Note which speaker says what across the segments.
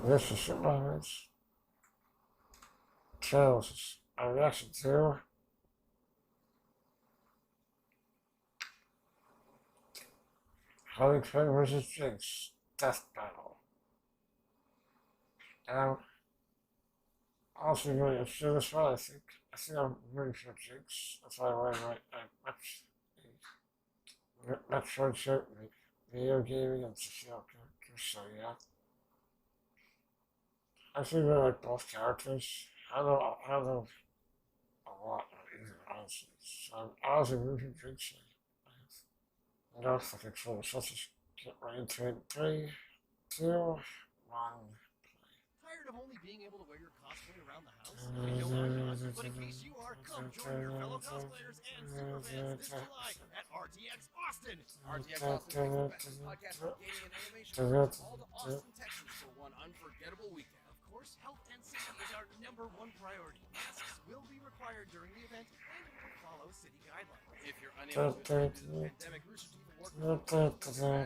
Speaker 1: This is Supermonaman's Tales. A reaction to Harley Quinn vs. Jinx Death Battle. And I'm also really interested as well. I think I'm rooting for Jinx. That's why I want to write Metroid shirt, like video gaming and social characters. So yeah, I think really like both characters. I know a lot of either, honestly. So I was a rooting for Jinx. I don't fucking control. So let's just get right into it. Three, two, one.
Speaker 2: Tired of only being able to wear your cosplay around the house? I know I'm not, but in case you are, come join your fellow cosplayers and superfans this July at RTX Austin. RTX Austin makes the best podcast for gaming and animation all to Austin, Texas for one unforgettable weekend. Of course, health and safety is our #1 priority. Masks will be required during the event and will follow city guidelines. If you're unable to attend due to the pandemic, Rooster Teeth will work with head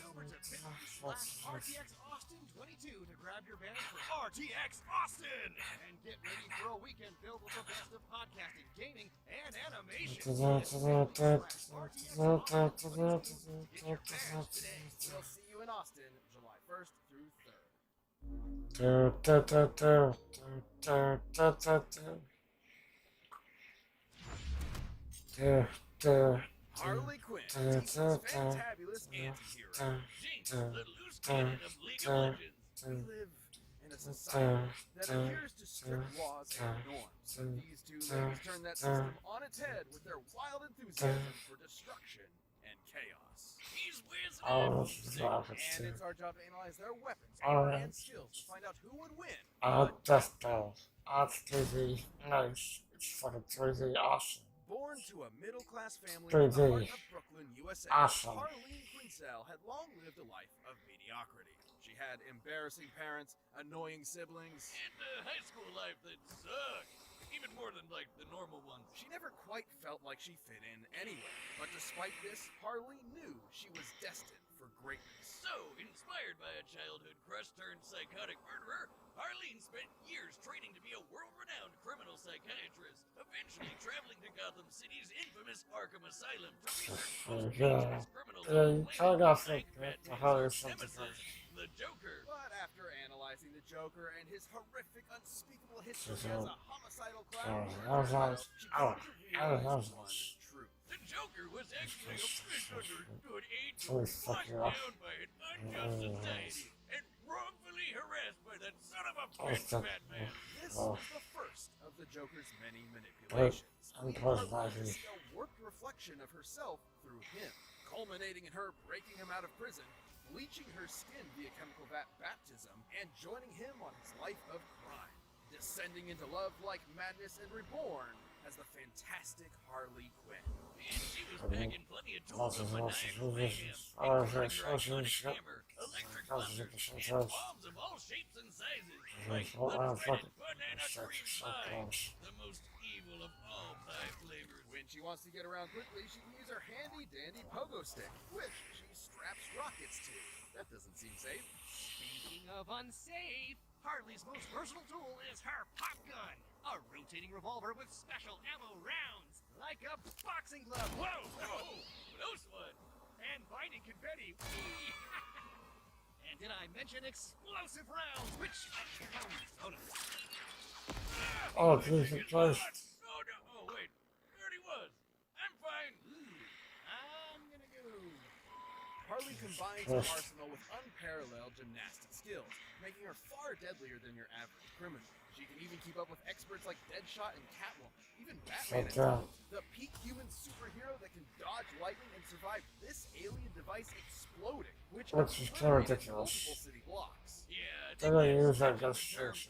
Speaker 2: over to /RTX Austin 22 to grab your badge for RTX Austin and get ready for a weekend filled with the best of podcasting, gaming, and animation. RTX Austin 22. Get your badge today. We'll see you in Austin, July 1st through 3rd. Harley Quinn, DC's fantabulous anti-hero. Jinx, the loose cannon of League of Legends. We live in a society that adheres to strict laws and norms. These two ladies turn that system on its head with their wild enthusiasm for destruction and chaos. He's whizzing and it's our job to analyze their weapons and skills to find out who would win.
Speaker 1: Death Battle. That's 3D. Nice. It's fucking 3D awesome.
Speaker 2: Born to a middle-class family in the heart of Brooklyn, USA,
Speaker 1: awesome.
Speaker 2: Harleen Quinzel had long lived a life of mediocrity. She had embarrassing parents, annoying siblings, and a high school life that sucked. Even more than, like, the normal ones. She never quite felt like she fit in anyway. But despite this, Harleen knew she was destined for greatness. So, inspired by a childhood crush-turned-psychotic murderer, Harleen spent years training to be a world-renowned criminal psychiatrist, eventually traveling to Gotham City's infamous Arkham Asylum to research the most dangerous criminals on the planet, the Joker. But after analyzing the Joker and his horrific, unspeakable history as a homicidal clown, she came to realize one truth. The Joker was actually a misunderstood angel brought down by an unjust society and wrongfully harassed by that son of a bitch Batman. This was the first of the Joker's many manipulations. Harleen see a warped reflection of herself through him, culminating in her breaking him out of prison, bleaching her skin via chemical vat baptism, and joining him on his life of crime, descending into love like madness and reborn as the fantastic Harley Quinn. And she was packing plenty of tools of maniacal mayhem, including her iconic hammer, electric thunder, and bombs of all shapes and sizes, like unthreaded banana cream pie, the most evil of all pie flavors. When she wants to get around quickly, she can use her handy-dandy pogo stick, which she straps rockets to. That doesn't seem safe. Speaking of unsafe, Harley's most versatile tool is her pop gun, a rotating revolver with special ammo rounds, like a boxing glove. Whoa! Whoa! Close one! And binding confetti. And did I mention explosive rounds, which...
Speaker 1: Oh, Jesus Christ.
Speaker 2: Oh, no. Oh, wait. It already was. I'm fine. I'm gonna go. Harley combines her arsenal with unparalleled gymnastic skills, making her far deadlier than your average criminal. She can even keep up with experts like Deadshot and Catwoman, even Batman at times. The peak human superhero that can dodge lightning and survive this alien device exploding, which is ridiculous. Multiple city blocks. Yeah,
Speaker 1: They're gonna use that against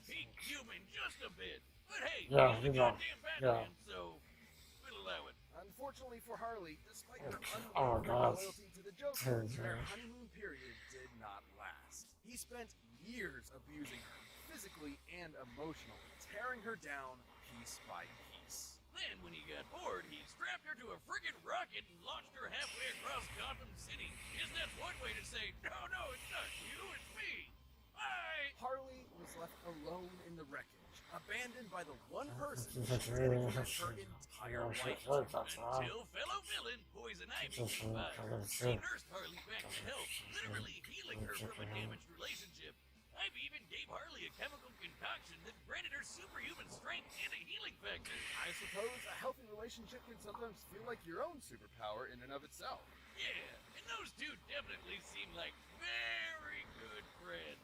Speaker 2: peak human just a bit. But hey,
Speaker 1: yeah,
Speaker 2: he's the goddamn Batman, so we'll allow it. Unfortunately for Harley, despite her unwavering loyalty to the Joker, their honeymoon period did not last. He spent years abusing her, physically and emotionally, tearing her down piece by piece. Then, when he got bored, he strapped her to a friggin' rocket and launched her halfway across Gotham City. Guess that's one way to say, no, it's not you, it's me. alone in the wreckage, abandoned by the one person who dedicated her entire life to. Until fellow villain Poison Ivy came by. She nursed Harley back to health, literally healing her from a damaged relationship. Ivy even gave Harley a chemical concoction that granted her superhuman strength and a healing factor.
Speaker 3: I suppose a healthy relationship can sometimes feel like your own superpower in and of itself.
Speaker 2: Yeah, and those two definitely seem like very good friends.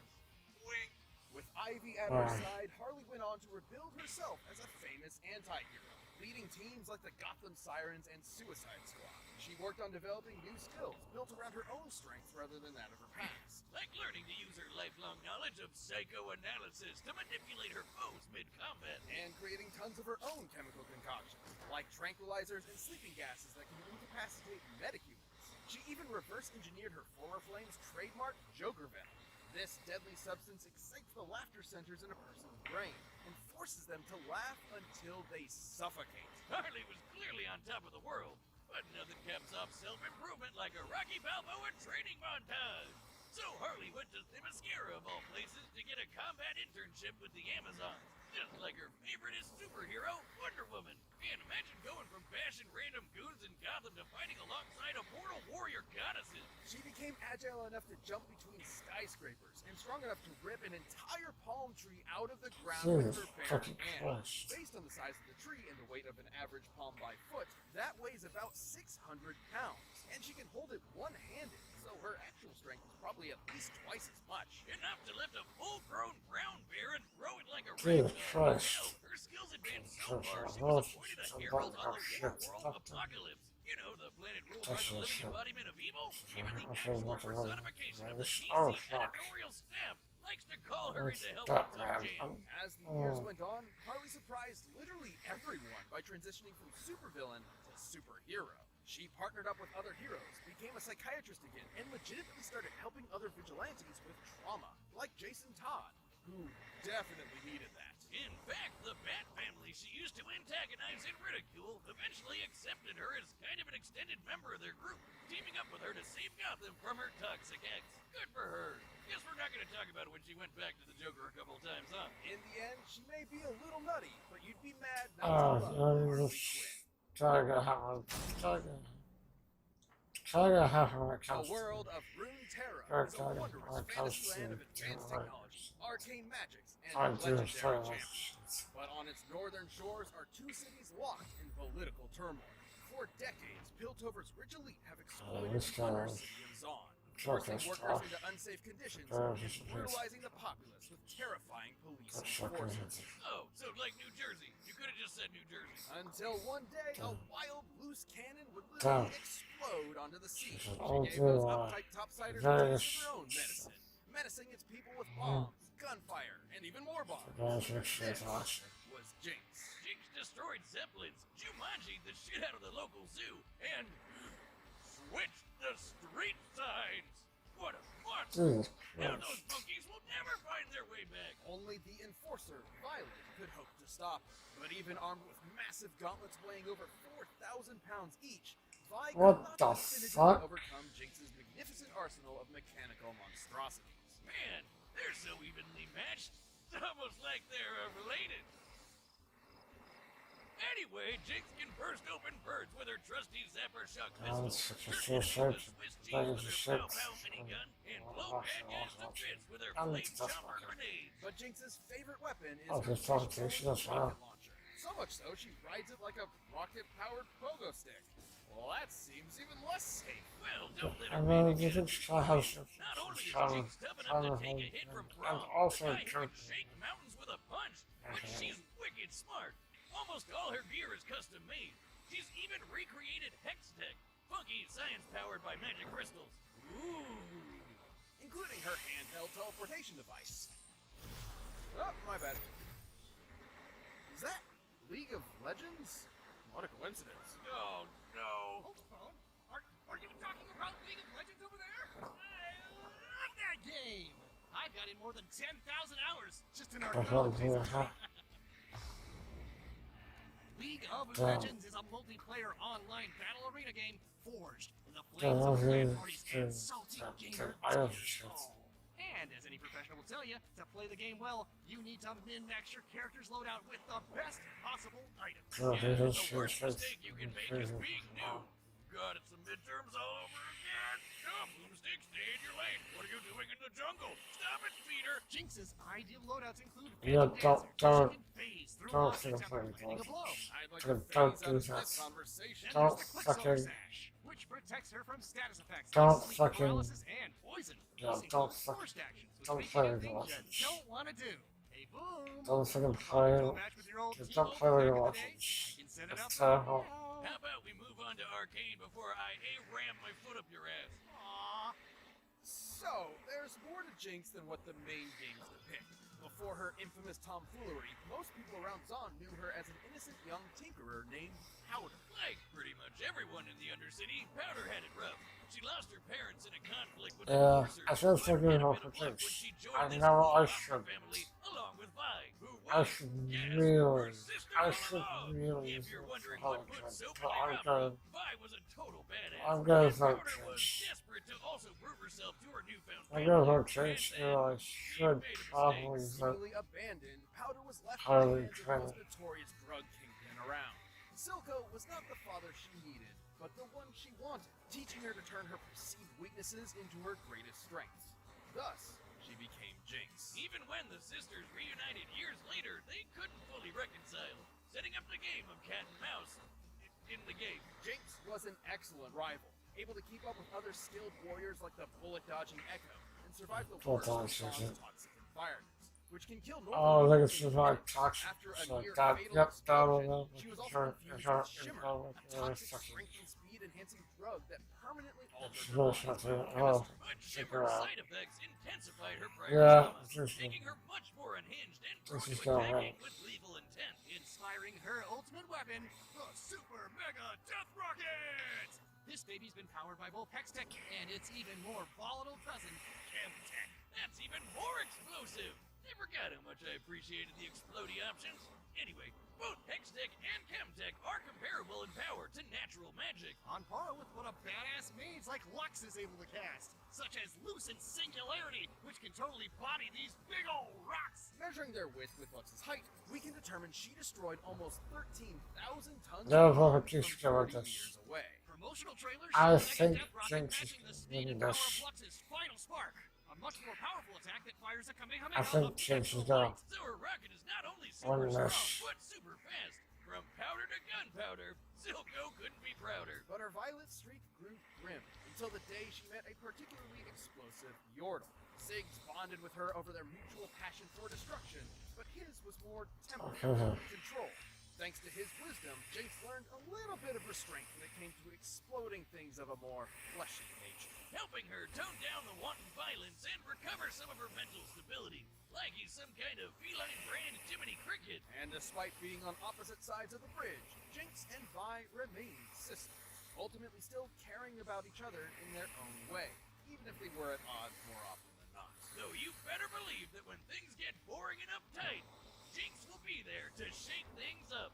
Speaker 2: Wink!
Speaker 3: With Ivy at her side, Harley went on to rebuild herself as a famous anti-hero, leading teams like the Gotham Sirens and Suicide Squad. She worked on developing new skills built around her own strengths rather than that of her past.
Speaker 2: Like learning to use her lifelong knowledge of psychoanalysis to manipulate her foes mid-combat.
Speaker 3: And creating tons of her own chemical concoctions, like tranquilizers and sleeping gases that can incapacitate metahumans. She even reverse-engineered her former flame's trademark Joker venom. This deadly substance excites the laughter centers in a person's brain and forces them to laugh until they suffocate.
Speaker 2: Harley was clearly on top of the world, but nothing caps off self-improvement like a Rocky Balboa training montage. So Harley went to Themyscira of all places to get a combat internship with the Amazons, just like her favoriteest superhero, Wonder Woman. And imagine going from bashing random goons in Gotham to fighting alongside immortal warrior goddesses.
Speaker 3: She became agile enough to jump between skyscrapers and strong enough to rip an entire palm tree out of the ground with her bare hands. Based on the size of the tree and the weight of an average palm by foot, that weighs about 600 pounds. And she can hold it one-handed, so her actual strength is probably at least twice as much.
Speaker 2: Enough to lift a full-grown brown bear and throw it like a
Speaker 1: Jesus
Speaker 2: ragdoll.
Speaker 1: Christ.
Speaker 2: Hell, her skills advanced so far, she was appointed a herald on the war world Apocalypse. You know, the planet ruled by the living embodiment of evil? Even the actual personification of the DC editorial staff likes to call her into help with some jam.
Speaker 3: As the years went on, Harley surprised literally everyone by transitioning from supervillain to superhero. She partnered up with other heroes, became a psychiatrist again, and legitimately started helping other vigilantes with trauma, like Jason Todd, who definitely needed that.
Speaker 2: In fact, the Bat family she used to antagonize and ridicule eventually accepted her as kind of an extended member of their group, teaming up with her to save Gotham from her toxic ex. Good for her. Guess we're not going to talk about when she went back to the Joker a couple times, huh?
Speaker 3: In the end, she may be a little nutty, but you'd be mad not to love Harley Quinn. A world of Runeterra is a wondrous fantasy land of advanced technology, arcane magics, and legendary champions. But on its northern shores are two cities locked in political turmoil. For decades, Piltover's rich elite have exploited the plunder city of Zaun, forcing workers into unsafe conditions and brutalizing the populace with terrifying police enforcement.
Speaker 2: Oh, so like New Jersey. You could have just said New Jersey.
Speaker 3: Until one day, a wild loose cannon would literally explode onto the sea. She gave those uptight topsiders a taste of their own medicine, menacing its people with bombs, gunfire, and even more bombs. This was Jinx.
Speaker 2: Jinx destroyed Zeppelins, Jumanji'd the shit out of the local zoo, and switched the street signs. What a monster! Now those monkeys will never find their way back.
Speaker 3: Only the enforcer, Violet, could hope to stop her. But even armed with massive gauntlets weighing over 4,000 pounds each, Vi could not definitively overcome Jinx's magnificent arsenal of mechanical monstrosities.
Speaker 2: Man, they're so evenly matched. It's almost like they're related. Anyway, Jinx can burst open birds with her trusty Zapper Shock pistol, turn into a Swiss cheese with her pow-pow minigun, and blow bad guys to bits with her flame chomper grenades.
Speaker 3: But Jinx's favorite weapon is her rocket launcher. So much so, she rides it like a rocket-powered pogo stick. Well, that seems even less safe.
Speaker 2: Well, don't let her baby get it. Not only is Jinx tough enough to take a hit from Brawl, the guy who can shake mountains with a punch, but she's wicked smart. Almost all her gear is custom made. She's even recreated Hex Tech, funky science powered by magic crystals.
Speaker 3: Ooh. Including her handheld teleportation device. Oh, my bad. Is that League of Legends? What a coincidence.
Speaker 2: Oh, no.
Speaker 4: Hold the phone. Are you talking about League of Legends over there? I love that game. I've got in more than 10,000 hours just in our League of Legends is a multiplayer online battle arena game forged in the flames of third parties and salty gamer. And as any professional will tell tell you, to play the game well, you need to min-max your character's loadout with the best possible items.
Speaker 1: Yeah,
Speaker 3: The worst mistake you can make is being new. God, it's the midterms all over again. Come, Boomstick, stay in your lane. What are you doing in the jungle? Stop it, Peter.
Speaker 4: Jinx's ideal loadouts include
Speaker 1: Yeah,
Speaker 4: Dancer, she can phase through objects after
Speaker 1: play
Speaker 4: landing a blow.
Speaker 3: I'd like
Speaker 1: Don't
Speaker 3: to phase
Speaker 1: do
Speaker 3: out of
Speaker 1: that.
Speaker 3: this conversation.
Speaker 4: Then
Speaker 1: Don't
Speaker 4: there's the Quicksilver
Speaker 1: fucking-
Speaker 4: Sash, which protects her from status effects
Speaker 1: Don't
Speaker 4: like sleep,
Speaker 1: fucking-
Speaker 4: paralysis, and poison.
Speaker 1: Yeah,
Speaker 4: Plus
Speaker 1: don't
Speaker 4: includes
Speaker 1: fucking-
Speaker 4: forced actions, which
Speaker 1: don't
Speaker 4: make
Speaker 1: play
Speaker 4: you
Speaker 1: with
Speaker 4: do
Speaker 1: your
Speaker 4: things you don't want to do. Hey, Boom!
Speaker 1: Don't fucking
Speaker 4: To
Speaker 1: play.
Speaker 4: a match with your old
Speaker 1: Just
Speaker 4: T-Mobile
Speaker 1: don't play with
Speaker 4: back
Speaker 1: your
Speaker 4: in the day?
Speaker 1: weapons.
Speaker 4: I can set it up
Speaker 1: It's
Speaker 4: right
Speaker 1: terrible.
Speaker 4: now.
Speaker 3: How about we move on to Arcane before I ram my foot up your ass?
Speaker 4: Aw.
Speaker 2: So, there's more to Jinx than what the main games depict. Before her infamous tomfoolery, most people around Zon knew her as an innocent young tinkerer named Powder.
Speaker 3: Like pretty much everyone in the Undercity, Powder had it rough. She lost her parents in a conflict with
Speaker 1: Yeah,
Speaker 3: the
Speaker 1: I should still give her for things. I know I should.
Speaker 3: family, along with Vi, who
Speaker 1: I
Speaker 3: was,
Speaker 1: should
Speaker 3: yes,
Speaker 1: really,
Speaker 3: her sister
Speaker 1: I
Speaker 3: all
Speaker 1: should
Speaker 3: along.
Speaker 1: really
Speaker 3: If you're wondering
Speaker 1: vote
Speaker 3: what put
Speaker 1: Jinx,
Speaker 3: soap
Speaker 1: but
Speaker 3: in your
Speaker 1: I'm
Speaker 3: apple,
Speaker 1: gonna,
Speaker 3: Vi was a total badass.
Speaker 1: I'm gonna
Speaker 3: And
Speaker 1: vote
Speaker 3: Powder was
Speaker 1: Jinx.
Speaker 3: desperate to also prove herself to her newfound
Speaker 1: I'm
Speaker 3: family.
Speaker 1: gonna vote Jinx,
Speaker 3: And
Speaker 1: even though I
Speaker 3: she
Speaker 1: should
Speaker 3: made a mistake.
Speaker 1: probably vote
Speaker 2: Seemingly abandoned, Powder was left in
Speaker 1: Harley
Speaker 2: the hands of the
Speaker 1: Quinn.
Speaker 2: most notorious drug kingpin around. Silco was not the father she needed, but the one she wanted, teaching her to turn her perceived weaknesses into her greatest strengths. Thus, she became Jinx.
Speaker 3: Even when the sisters reunited years later, they couldn't fully reconcile, setting up the game of cat and mouse in the game.
Speaker 2: Jinx was an excellent rival, able to keep up with other skilled warriors like the bullet-dodging Echo, and survive the worst of Zaun's toxic environments, which can kill normal
Speaker 1: Oh, look,
Speaker 2: humans
Speaker 1: it's
Speaker 2: in
Speaker 1: just like
Speaker 2: minutes.
Speaker 1: toxic.
Speaker 2: After a
Speaker 1: So
Speaker 2: near
Speaker 1: that,
Speaker 2: fatal
Speaker 1: yep,
Speaker 2: explosion,
Speaker 1: that'll
Speaker 2: she was also
Speaker 1: sure,
Speaker 2: infused
Speaker 1: sure,
Speaker 2: with Shimmer, a toxic strength and speed enhancing drug that permanently altered her
Speaker 1: sure,
Speaker 2: body.
Speaker 1: sure, oh,
Speaker 3: But
Speaker 1: check
Speaker 3: Shimmer's
Speaker 1: her out.
Speaker 3: side effects intensified her prior
Speaker 1: Yeah,
Speaker 3: trauma,
Speaker 1: just
Speaker 3: making her much more unhinged and prone
Speaker 1: This is
Speaker 3: to
Speaker 1: going
Speaker 3: attacking
Speaker 1: right.
Speaker 3: with lethal intent.
Speaker 4: Inspiring her ultimate weapon, the Super Mega Death Rocket! This baby's been powered by both Hextech and its even more volatile cousin, Chemtech.
Speaker 3: That's even more explosive! I forgot how much I appreciated the explodey options. Anyway, both Hextech and Chemtech are comparable in power to natural magic.
Speaker 4: On par with what a badass mage like Lux is able to cast, such as Lucent Singularity, which can totally body these big old rocks.
Speaker 2: Measuring their width with Lux's height, we can determine she destroyed almost 13,000 tons
Speaker 1: Yeah,
Speaker 2: of
Speaker 1: well,
Speaker 2: rock
Speaker 1: please
Speaker 2: from
Speaker 1: go with
Speaker 2: 30
Speaker 1: this.
Speaker 2: years away.
Speaker 4: Promotional trailers
Speaker 1: I
Speaker 4: show Mega
Speaker 1: think
Speaker 4: Death Rocket
Speaker 1: Jinx is
Speaker 4: matching the speed
Speaker 1: winning
Speaker 4: and power
Speaker 1: this.
Speaker 4: of Lux's Final Spark, a much more powerful attack that fires a Kamehameha
Speaker 1: I think
Speaker 4: of
Speaker 1: Jinx is
Speaker 4: pixel
Speaker 1: gonna
Speaker 4: light.
Speaker 3: So her rocket is not only super
Speaker 1: win
Speaker 3: strong,
Speaker 1: this.
Speaker 3: but super fast. From powder to gunpowder, Silco couldn't be prouder.
Speaker 2: But her violet streak grew grim until the day she met a particularly explosive Yordle. Ziggs bonded with her over their mutual passion for destruction, but his was more tempered
Speaker 1: Okay.
Speaker 2: and control. Thanks to his wisdom, Jinx learned a little bit of restraint when it came to exploding things of a more fleshy nature.
Speaker 3: Helping her tone down the wanton violence and recover some of her mental stability, like he's some kind of feline brand Jiminy Cricket.
Speaker 2: And despite being on opposite sides of the bridge, Jinx and Vi remained sisters, ultimately still caring about each other in their own way, even if they were at odds more often than not.
Speaker 3: So you better believe that when things get boring and uptight, Jinx will be there to shake things up.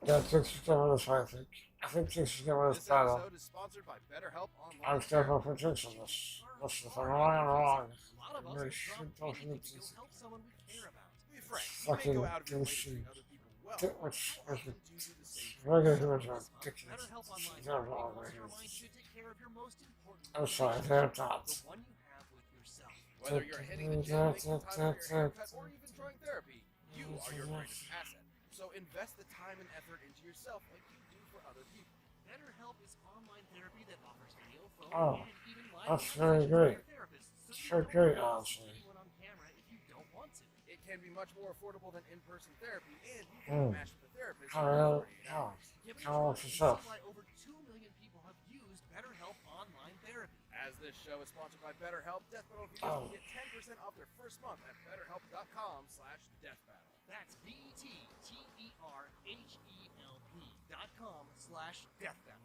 Speaker 1: Yeah, Jinx is gonna win this fight, I think. I think Jinx is gonna win this
Speaker 2: This
Speaker 1: battle.
Speaker 2: episode is sponsored by BetterHelp Online.
Speaker 1: I'm still going for Jinx on this. Listen, if I'm wrong, I'm wrong.
Speaker 4: A lot of
Speaker 1: I
Speaker 4: us
Speaker 1: really
Speaker 4: have
Speaker 1: should
Speaker 4: dropped
Speaker 1: go for
Speaker 4: anything
Speaker 1: the
Speaker 4: to go help someone we care about.
Speaker 2: To be frank,
Speaker 1: Fucking
Speaker 2: you may go out of your way to
Speaker 1: douchey.
Speaker 2: treat other people well.
Speaker 1: Dick, which
Speaker 2: How
Speaker 1: is
Speaker 2: often do you do the same for
Speaker 1: regular
Speaker 2: yourself?
Speaker 1: humans are
Speaker 4: This month,
Speaker 1: ridiculous.
Speaker 4: BetterHelp Online
Speaker 1: They're
Speaker 4: Therapy
Speaker 1: wrong
Speaker 4: wants
Speaker 1: right
Speaker 4: to
Speaker 1: here.
Speaker 4: remind you to take care of your most important
Speaker 1: I'm sorry, they're not.
Speaker 4: the one you have with yourself.
Speaker 2: Whether you're hitting the gym, making time for your haircut, or even trying therapy, you are your greatest asset. So invest the time and effort into yourself like you do for other people.
Speaker 4: BetterHelp is online therapy that offers video, phone,
Speaker 1: Oh,
Speaker 4: and even live
Speaker 1: that's
Speaker 4: conversations
Speaker 1: very
Speaker 4: with
Speaker 1: great.
Speaker 4: your therapist, so
Speaker 1: It's
Speaker 4: you
Speaker 1: very
Speaker 4: don't
Speaker 1: great,
Speaker 4: have to
Speaker 1: honestly.
Speaker 4: see anyone on camera if you don't want to.
Speaker 2: It can be much more affordable than in-person therapy, and you can match with a therapist in
Speaker 1: Oh,
Speaker 2: 48
Speaker 1: yeah.
Speaker 2: hours.
Speaker 4: Give it a
Speaker 1: How
Speaker 4: try
Speaker 1: much
Speaker 4: and
Speaker 1: is
Speaker 4: see
Speaker 1: that?
Speaker 4: why over 2 million people have used BetterHelp online therapy.
Speaker 2: As this show is sponsored by BetterHelp, Death Battle viewers
Speaker 1: Oh.
Speaker 2: can get 10% off their first month at BetterHelp.com/deathbattle.
Speaker 4: That's BetterHelp.com/deathbattle.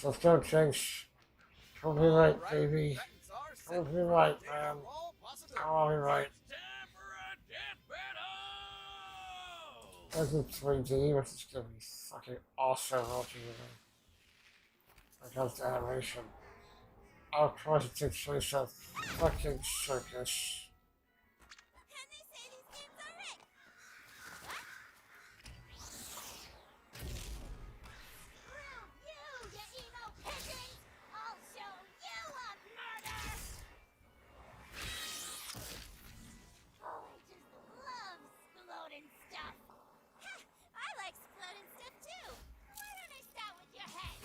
Speaker 1: Let's go, Jinx. Prove me right, baby.
Speaker 2: That's our
Speaker 1: Prove
Speaker 2: set
Speaker 1: me
Speaker 2: for
Speaker 1: right,
Speaker 2: today
Speaker 1: man.
Speaker 2: of all possibilities.
Speaker 1: I'll be right.
Speaker 3: It's time for a death battle!
Speaker 1: This is 3D, which is gonna be fucking awesome altogether. When it comes to animation. Of course it takes place at fucking circus.
Speaker 3: And they say these games are rigged. What? Screw you, you emo pigeons! I'll show you a murder! Oh, I just love exploding stuff. I like exploding stuff too. Why don't I start with your head?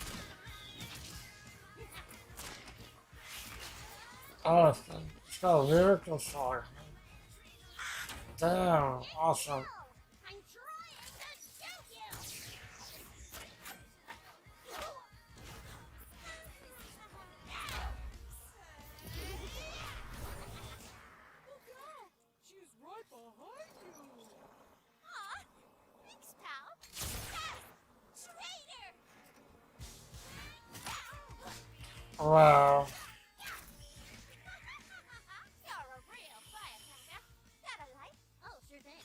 Speaker 1: Oh, it's got a lyrical song. Damn, awesome.
Speaker 3: I'm trying to shoot you!
Speaker 2: Look out! She's right behind you!
Speaker 3: Aw, thanks, pal. Yes, traitor!
Speaker 1: Wow.
Speaker 3: You're a real firecracker. Got a light? Oh, sure thing.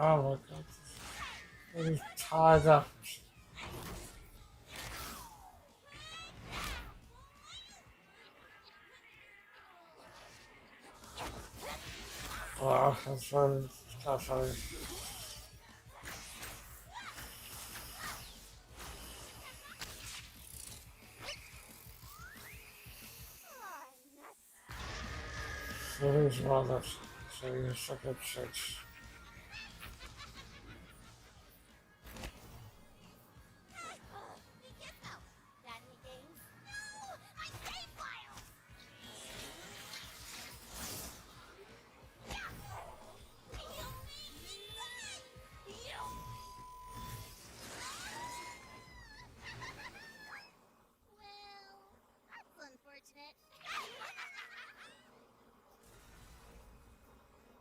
Speaker 1: Oh my god. He's tied up. Wow, that's funny. That's funny. So he's one that's so he's second six.
Speaker 3: Got any games? No! I save files! You made me run! You! Well, that's unfortunate.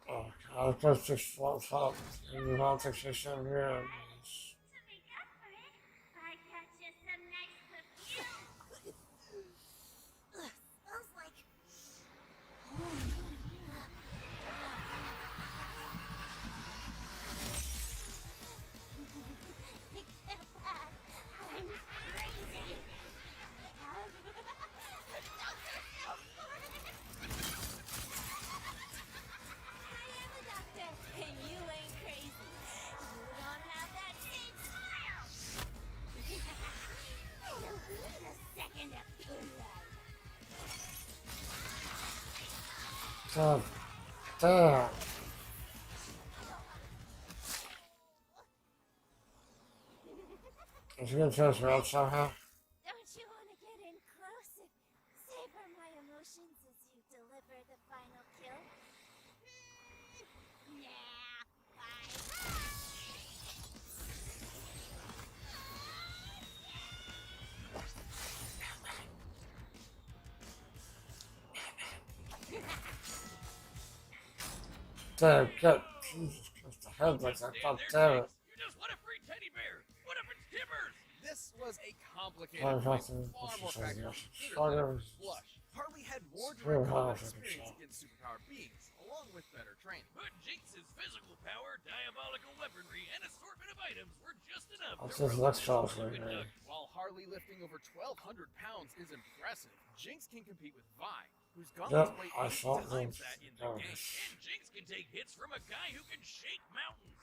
Speaker 1: Oh god, that's just flops up. And you want to say some real.
Speaker 3: To make up for it, I got you some nice perfume. Smells like... I'm crazy. I am a doctor, and you ain't crazy. You don't have that same smile. You'll need a second opinion.
Speaker 1: God damn. Is he gonna tell us around somehow?
Speaker 3: Don't you want to get in close and savor my emotions as you deliver the final kill? Nah, fine.
Speaker 1: Damn, God. Jesus Christ, the head like that. God damn it.
Speaker 2: You just want a free teddy bear! What if it's Timbers? This was a complicated
Speaker 1: Well,
Speaker 2: fight,
Speaker 1: nothing.
Speaker 2: far
Speaker 1: What's
Speaker 2: more
Speaker 1: she saying?
Speaker 2: factors
Speaker 1: Yes.
Speaker 2: than blush. Harley had more
Speaker 1: Very
Speaker 2: direct
Speaker 1: hard
Speaker 2: combat
Speaker 1: for the
Speaker 2: experience
Speaker 1: show.
Speaker 2: against superpowered beings, along with better training.
Speaker 5: But Jinx's physical power, diabolical weaponry, and assortment of items were just enough
Speaker 1: That's
Speaker 5: to
Speaker 1: his
Speaker 5: roast
Speaker 1: next
Speaker 5: a
Speaker 1: shot,
Speaker 5: stupid
Speaker 1: right?
Speaker 5: duck.
Speaker 2: While Harley lifting over 1,200 pounds is impressive, Jinx can compete with Vi, whose
Speaker 1: Yep,
Speaker 2: gauntlets weigh
Speaker 1: I
Speaker 2: 8
Speaker 1: saw
Speaker 2: times
Speaker 1: those.
Speaker 2: that in the
Speaker 1: That
Speaker 2: game.
Speaker 1: was-
Speaker 5: And Jinx can take hits from a guy who can shake mountains.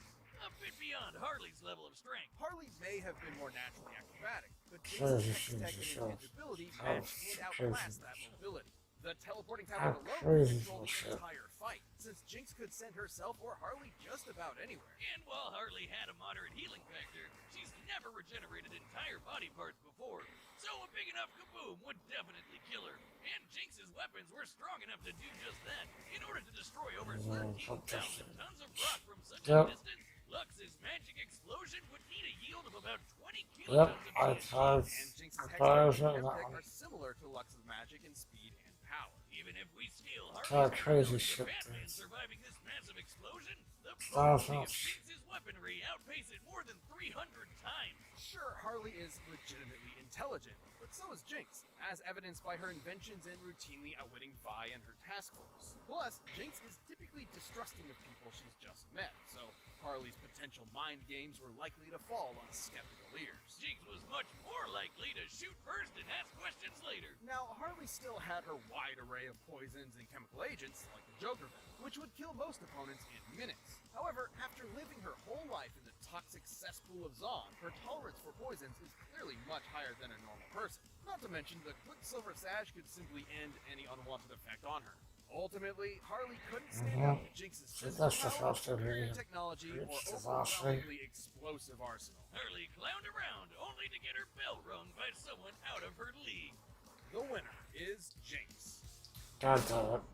Speaker 5: A bit beyond Harley's level of strength.
Speaker 2: Harley may have been more naturally acrobatic, but
Speaker 1: Crazy
Speaker 2: Jinx's tech
Speaker 1: shit,
Speaker 2: and
Speaker 1: just
Speaker 2: intangibility
Speaker 1: how
Speaker 2: matched and outclassed that
Speaker 1: crazy.
Speaker 2: mobility. The teleporting
Speaker 1: How
Speaker 2: tower alone
Speaker 1: crazy
Speaker 2: controlled the
Speaker 1: bullshit.
Speaker 2: entire fight, since Jinx could send herself or Harley just about anywhere.
Speaker 5: And while Harley had a moderate healing factor, she's never regenerated entire body parts before. So a big enough kaboom would definitely kill her. And Jinx's weapons were strong enough to do just that. In order to destroy over 13,000 tons of rock from such a
Speaker 1: Yep.
Speaker 5: distance, Lux's magic explosion would need a yield of about 20
Speaker 1: Yep,
Speaker 5: kilotons of
Speaker 1: I
Speaker 5: TNT.
Speaker 1: tried.
Speaker 2: And Jinx's
Speaker 1: I
Speaker 2: tech
Speaker 1: thought I was
Speaker 2: and
Speaker 1: right in that
Speaker 2: tech
Speaker 1: one.
Speaker 2: are similar to Lux's magic in speed and power.
Speaker 5: Even if we steal
Speaker 1: Kinda
Speaker 5: Harley's
Speaker 1: crazy
Speaker 5: ability
Speaker 1: shit,
Speaker 5: to Batman
Speaker 1: dude.
Speaker 5: surviving this massive explosion, the
Speaker 2: The
Speaker 1: That's
Speaker 2: potency of
Speaker 1: not.
Speaker 2: Jinx's weaponry outpace it more than 300 times.
Speaker 3: Sure, Harley is legitimately intelligent, but so is Jinx, as evidenced by her inventions and routinely outwitting Vi and her task force. Plus, Jinx is typically distrusting of people she's just met, so Harley's potential mind games were likely to fall on skeptical ears.
Speaker 2: Jinx was much more likely to shoot first and ask questions later.
Speaker 3: Now, Harley still had her wide array of poisons and chemical agents, like the Joker venom, which would kill most opponents in minutes. However, after living her whole life in the toxic cesspool of Zon, her tolerance for poisons is clearly much higher than a normal person. Not to mention, the Quicksilver Sash could simply end any unwanted effect on her. Ultimately, Harley couldn't stand up to Jinx's physical power, superior technology, or overwhelmingly explosive arsenal.
Speaker 2: Harley clowned around only to get her bell rung by someone out of her league.
Speaker 3: The winner is Jinx.
Speaker 1: God damn it.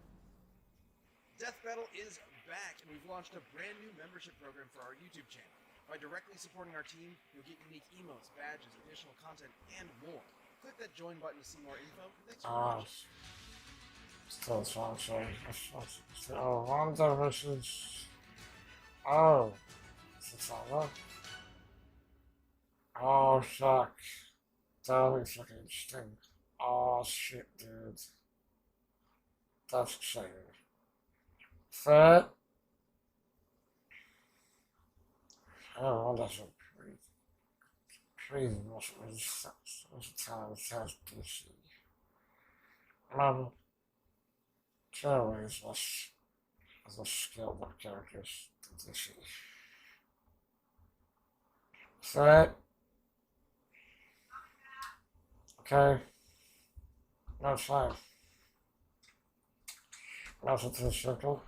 Speaker 3: Death Battle is back, and we've launched a brand new membership program for our YouTube channel. By directly supporting our team, you'll get unique emotes, badges, additional content, and more. Click that join button to see more info. Thanks for watching.
Speaker 1: Still sponsored. Oh, Wanda versus. Oh. Is this all up? Oh, fuck. That'll be fucking interesting. Oh, shit, dude. That's exciting. Fat. I don't know, that's a crazy most times has DC. Caraways as a scaled up characters to DC. Fat. Okay. That's fine. That's into the circle.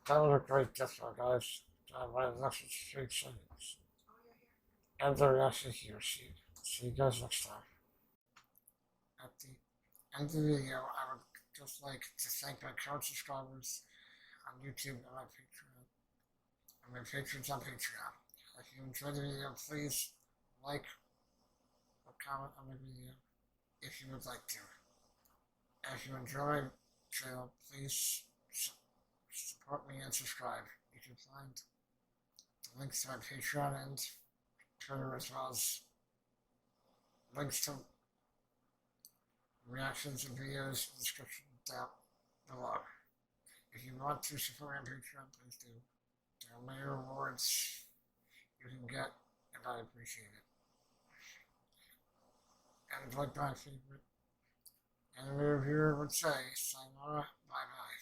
Speaker 1: That was a great death row, guys. My next street settings. And they're actually here. See you guys next time. At the end of the video, I would just like to thank my current subscribers on YouTube and my Patreon. And my patrons on Patreon. If you enjoyed the video, please like or comment on the video if you would like to. And if you enjoy the channel, please support me and subscribe. You can find the links to my Patreon and Twitter, as well as links to reactions and videos in the description down below. If you want to support me on Patreon, please do. There are many rewards you can get, and I appreciate it. And like my favorite anime reviewer would say, sayonara, bye bye.